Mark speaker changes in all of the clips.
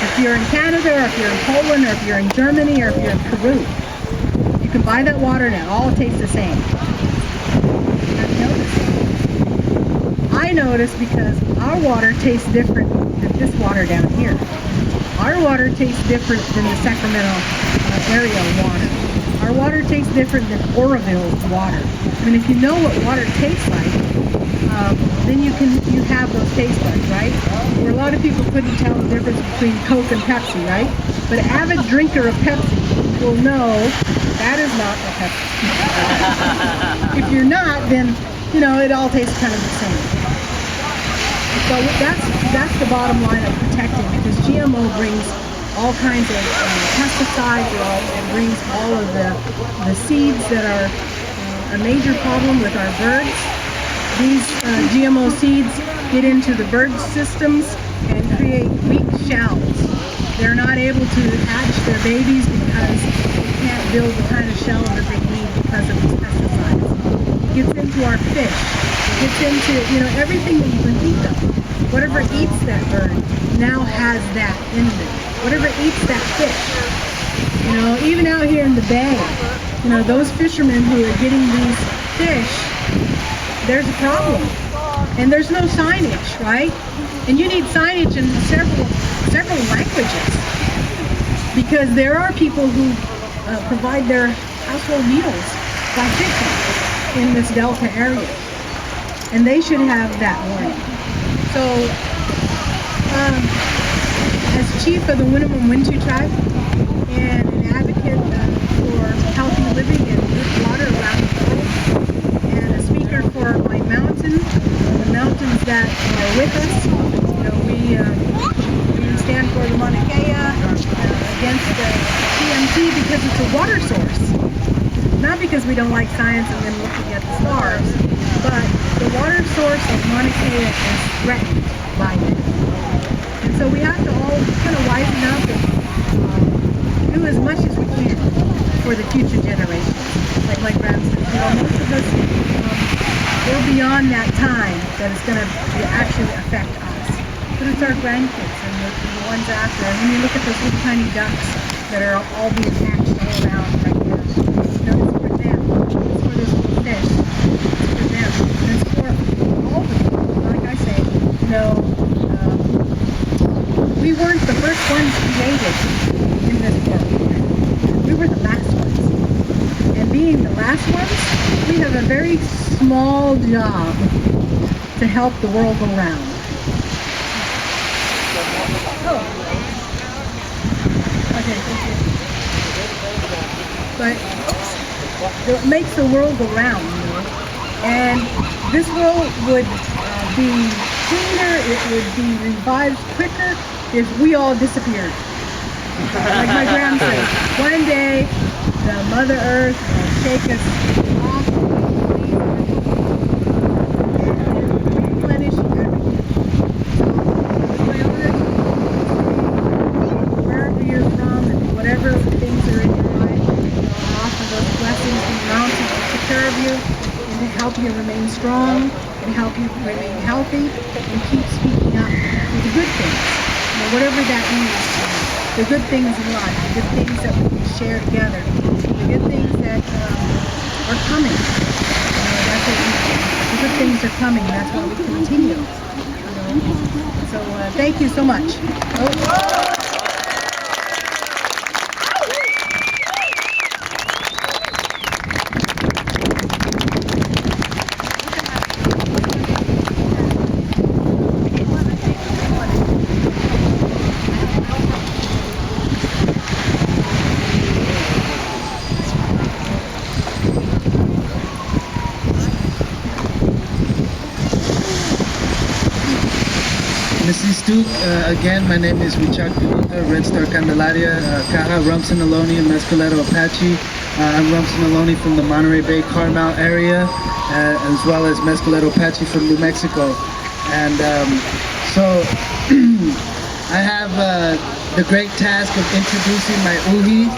Speaker 1: If you're in Canada, or if you're in Poland, or if you're in Germany, or if you're in Peru, you can buy that water and it all tastes the same. Have you noticed? I noticed because our water tastes different than this water down here. Our water tastes different than the Sacramento area water. Our water tastes different than Oroville's water. I mean, if you know what water tastes like, then you have those taste buds, right? Where a lot of people couldn't tell the difference between Coke and Pepsi, right? But an avid drinker of Pepsi will know that is not a Pepsi. If you're not, then you know it all tastes kind of the same. So that's the bottom line of protecting, because GMO brings all kinds of pesticides, and brings all of the seeds that are a major problem with our birds. These GMO seeds get into the bird systems and create weak shells. They're not able to hatch their babies because they can't build the kind of shell that they need because of these pesticides. It gets into our fish. It gets into, everything that you can eat them. Whatever eats that bird now has that in it. Whatever eats that fish. Even out here in the bay, those fishermen who are getting these fish, there's a problem. And there's no signage, right? And you need signage in several languages, because there are people who provide their household meals by fishing in this Delta area, and they should have that warning. So, as chief of the Wintu tribe and an advocate for healthy living and good water around the world, and a speaker for my mountain, the mountains that are with us, we stand for the Mauna Kea against the TMT because it's a water source. Not because we don't like science and then looking at the stars, but the water source of Mauna Kea is threatened by it. And so we have to all kind of wisen up and do as much as we can for the future generations. Like my grandson, most of us, we're beyond that time that it's going to actually affect us. But it's our grandkids and the ones after. And when you look at those little tiny ducks that are all being hatched all around right now, it's for them. It's for this little fish. It's for them. And it's for all the people. Like I say, we weren't the first ones created in this world. We were the last ones. And being the last ones, we have a very small job to help the world go round. Okay, thank you. But it makes the world go round, and this world would be cleaner, it would be revived quicker if we all disappeared. Like my grandson, one day the Mother Earth will shake us off and replenish everything. Wherever you're from and whatever things are in your life, offer those blessings from the mountains to take care of you and to help you remain strong and help you remain healthy and keep speaking up for the good things. Whatever that means, the good things in life, the good things that we can share together, the good things that are coming. That's what the good things are coming. That's why we continue. So thank you so much.
Speaker 2: Mrs. Duke, again, my name is Richard Duca, Red Star Candelaria, Caja, Rumson Aloni, and Mescaleto Apache. I'm Rumson Aloni from the Monterey Bay, Carmel area, as well as Mescaleto Apache from New Mexico. And so I have the great task of introducing my uhi.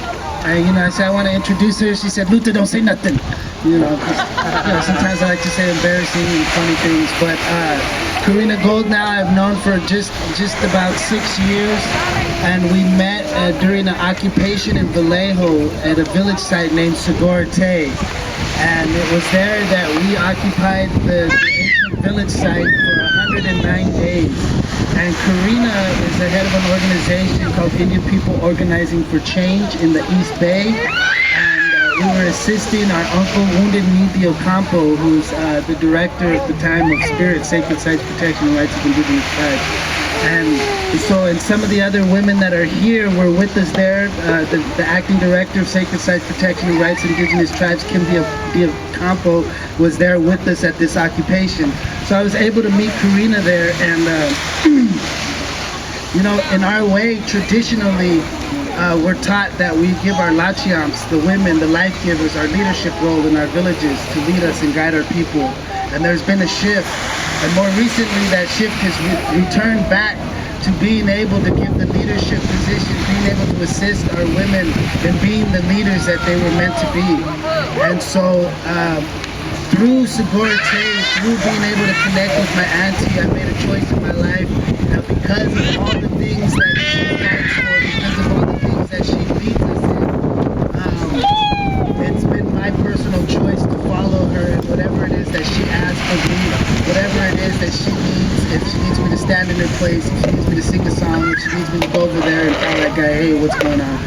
Speaker 2: I said I want to introduce her. She said, "Luta, don't say nothing." Sometimes I like to say embarrassing and funny things, but Karina Gold now I've known for just about 6 years, and we met during an occupation in Vallejo at a village site named Segorte, and it was there that we occupied the ancient village site for 109 days. And Karina is the head of an organization called Indian People Organizing for Change in the East Bay. We were assisting our uncle, Wounded Knee Ocampo, who's the director at the time of Spirit, Sacred Sites Protection and Rights of Indigenous Tribes. And so, and some of the other women that are here were with us there. The acting director of Sacred Sites Protection and Rights of Indigenous Tribes, Kim Ocampo, was there with us at this occupation. So I was able to meet Karina there, and you know, in our way, traditionally, we're taught that we give our lachiamps, the women, the life givers, our leadership role in our villages to lead us and guide our people. And there's been a shift, and more recently that shift has returned back to being able to give the leadership position, being able to assist our women in being the leaders that they were meant to be. And so through Segorte, through being able to connect with my auntie, I made a choice in my life, because of all the things that she stands for, because of all the things that she leads us in, it's been my personal choice to follow her in whatever it is that she asks of me, whatever it is that she needs. If she needs me to stand in her place, if she needs me to sing a song, if she needs me to go over there and tell that guy, hey, what's going on?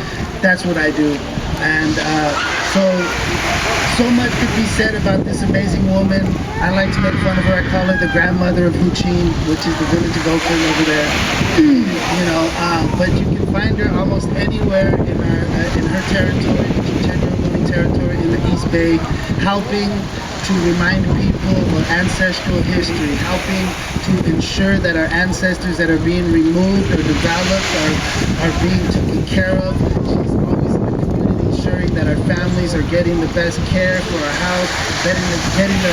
Speaker 2: That's what I do. And so much could be said about this amazing woman. I like to make fun of her. I call her the grandmother of Huchin, which is the village of Oakland over there. You know, but you can find her almost anywhere in her territory, which is Chenro territory in the East Bay, helping to remind people of our ancestral history, helping to ensure that our ancestors that are being removed or developed are being taken care of. She's always in the community ensuring that our families are getting the best care for our house, getting the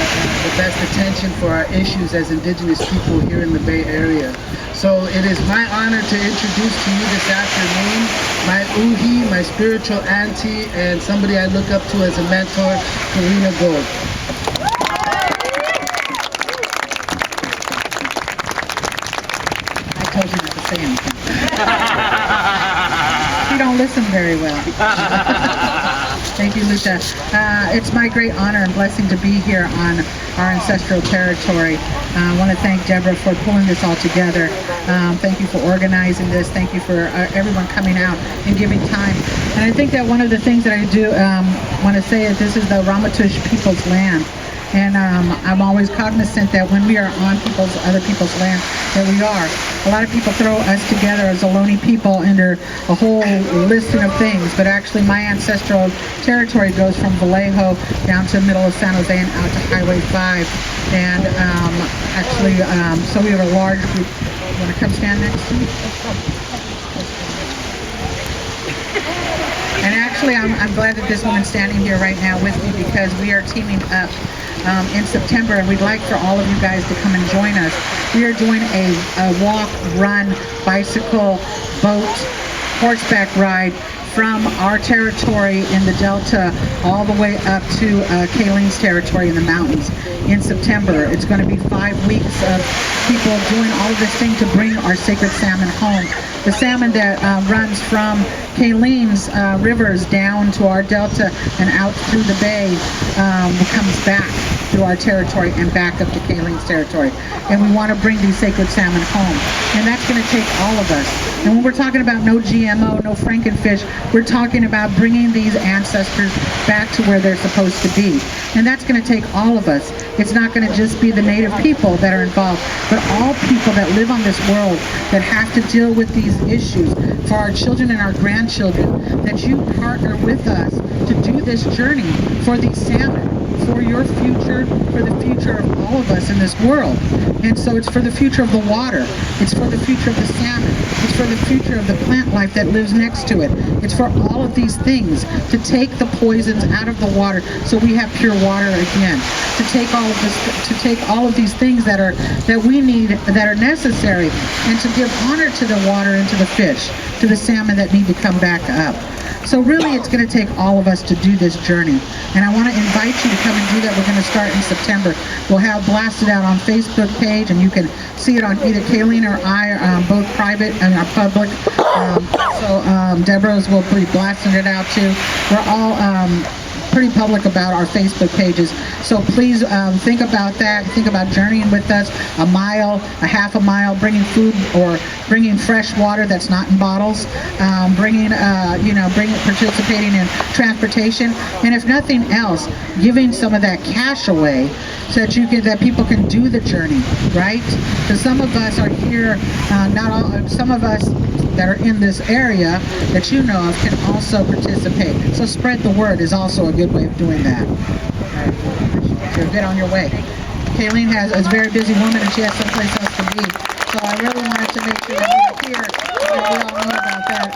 Speaker 2: best attention for our issues as Indigenous people here in the Bay Area. So it is my honor to introduce to you this afternoon my uhi, my spiritual auntie, and somebody I look up to as a mentor, Karina Gold.
Speaker 1: I told you not to say anything. You don't listen very well. Thank you, Lucia. It's my great honor and blessing to be here on our ancestral territory. I want to thank Deborah for pulling this all together. Thank you for organizing this. Thank you for everyone coming out and giving time. And I think that one of the things that I do want to say is this is the Ramaytush people's land. And I'm always cognizant that when we are on other people's land, that we are. A lot of people throw us together as Ohlone people under a whole listing of things, but actually my ancestral territory goes from Vallejo down to the middle of San Jose and out to Highway 5. And so we have a large group. You want to come stand next to me? And actually, I'm glad that this woman's standing here right now with me, because we are teaming up in September, and we'd like for all of you guys to come and join us. We are doing a walk, run, bicycle, boat, horseback ride from our territory in the Delta all the way up to Caleen's territory in the mountains in September. It's going to be 5 weeks of people doing all of this thing to bring our sacred salmon home. The salmon that runs from Caleen's rivers down to our Delta and out through the bay comes back through our territory and back up to Caleen's territory. And we want to bring these sacred salmon home. And that's going to take all of us. And when we're talking about no GMO, no Frankenfish, we're talking about bringing these ancestors back to where they're supposed to be. And that's going to take all of us. It's not going to just be the native people that are involved, but all people that live on this world that have to deal with these issues for our children and our grandchildren, that you partner with us to do this journey for these salmon, for your future, for the future of all of us in this world. And so it's for the future of the water. It's for the future of the salmon. It's for the future of the plant life that lives next to it. It's for all of these things, to take the poisons out of the water so we have pure water again. To take all of this, to take all of these things that we need, that are necessary, and to give honor to the water and to the fish, to the salmon that need to come back up. So really, it's going to take all of us to do this journey. And I want to invite you to come and do that. We're going to start in September. We'll have blasted out on Facebook page, and you can see it on either Caleen or I, both private and our public. Deborah's will be blasting it out too. We're all pretty public about our Facebook pages. So please think about that. Think about journeying with us a mile, a half a mile, bringing food or bringing fresh water that's not in bottles, participating in transportation, and if nothing else, giving some of that cash away so that people can do the journey, right? Because some of us are here, some of us that are in this area that you know of can also participate. So spread the word is also a good way of doing that. You're good on your way. Caleen is a very busy woman and she has someplace else to be. So I really wanted to make sure that we were here and we all know about that,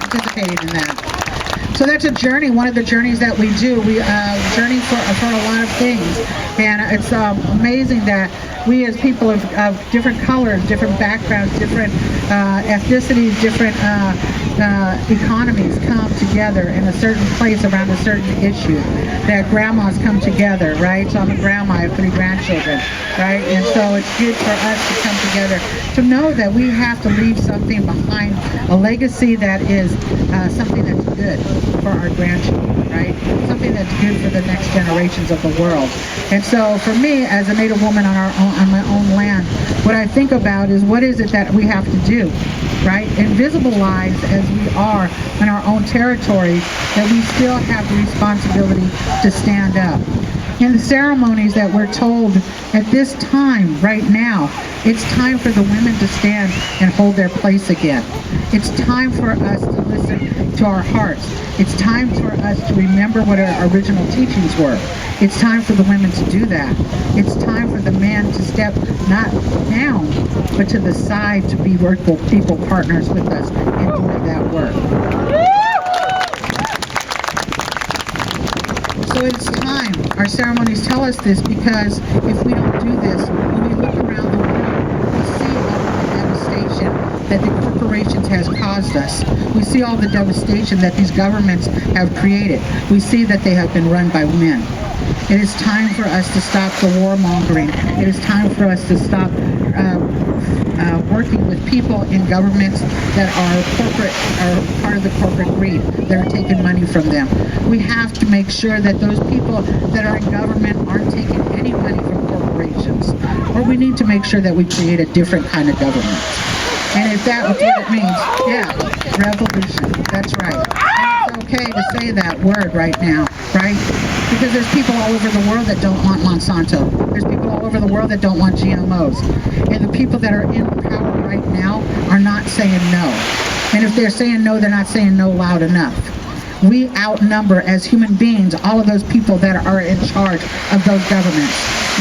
Speaker 1: participating in that. So that's a journey, one of the journeys that we do. We journey for a lot of things. And it's amazing that we as people of different colors, different backgrounds, different ethnicities, different economies come together in a certain place around a certain issue. That grandmas come together, right? So I'm a grandma, I have 3 grandchildren, right? And so it's good for us to come together to know that we have to leave something behind, a legacy that is something that's good for our grandchildren, right? Something that's good for the next generations of the world. And so for me, as a Native woman on my own land, what I think about is what is it that we have to do, right? Invisible lives as we are in our own territory, that we still have the responsibility to stand up. In the ceremonies that we're told at this time, right now, it's time for the women to stand and hold their place again. It's time for us to listen to our hearts. It's time for us to remember what our original teachings were. It's time for the women to do that. It's time for the men to step not down, but to the side to be equal partners with us in doing that work. So it's time. Our ceremonies tell us this because if we don't do this, when we look around the world, we see all the devastation that the corporations has caused us. We see all the devastation that these governments have created. We see that they have been run by men. It is time for us to stop the warmongering. It is time for us to stop working with people in governments that are part of the corporate greed, that are taking money from them. We have to make sure that those people that are in government aren't taking any money from corporations. Or we need to make sure that we create a different kind of government. And if that's what it means, yeah, revolution, that's right. And it's okay to say that word right now, right? Because there's people all over the world that don't want Monsanto. There's people all over the world that don't want GMOs. And the people that are in power right now are not saying no. And if they're saying no, they're not saying no loud enough. We outnumber, as human beings, all of those people that are in charge of those governments.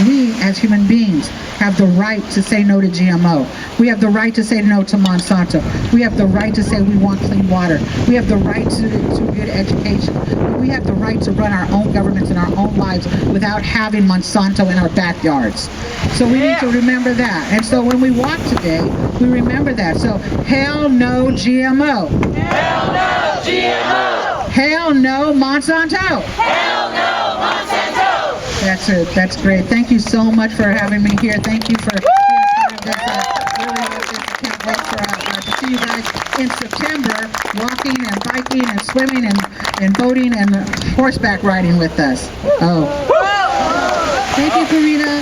Speaker 1: We, as human beings, have the right to say no to GMO. We have the right to say no to Monsanto. We have the right to say we want clean water. We have the right to good education. We have the right to run our own governments and our own lives without having Monsanto in our backyards. So we need to remember that. And so when we walk today, we remember that. So hell no GMO.
Speaker 3: Hell no GMO.
Speaker 1: Hell no Monsanto.
Speaker 3: Hell no Monsanto.
Speaker 1: That's it. That's great. Thank you so much for having me here. Thank you for being a part of this. Really love this. I can't wait to see you guys in September, walking and biking and swimming and boating and horseback riding with us. Oh.
Speaker 4: Thank you, Karina.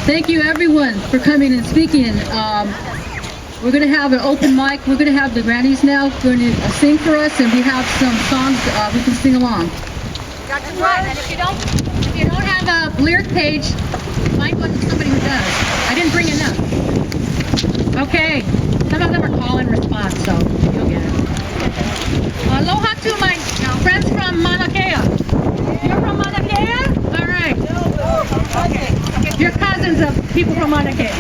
Speaker 4: Thank you, everyone, for coming and speaking. We're going to have an open mic. We're going to have the grannies now going to sing for us, and we have some songs we can sing along.
Speaker 5: That's right. And if you don't have a lyric page, find somebody who does. I didn't bring enough. Okay. Some of them are call and response, so you'll get it. Aloha to my friends from Mauna Kea. You're from Mauna Kea? All right. You're cousins of people from Mauna Kea.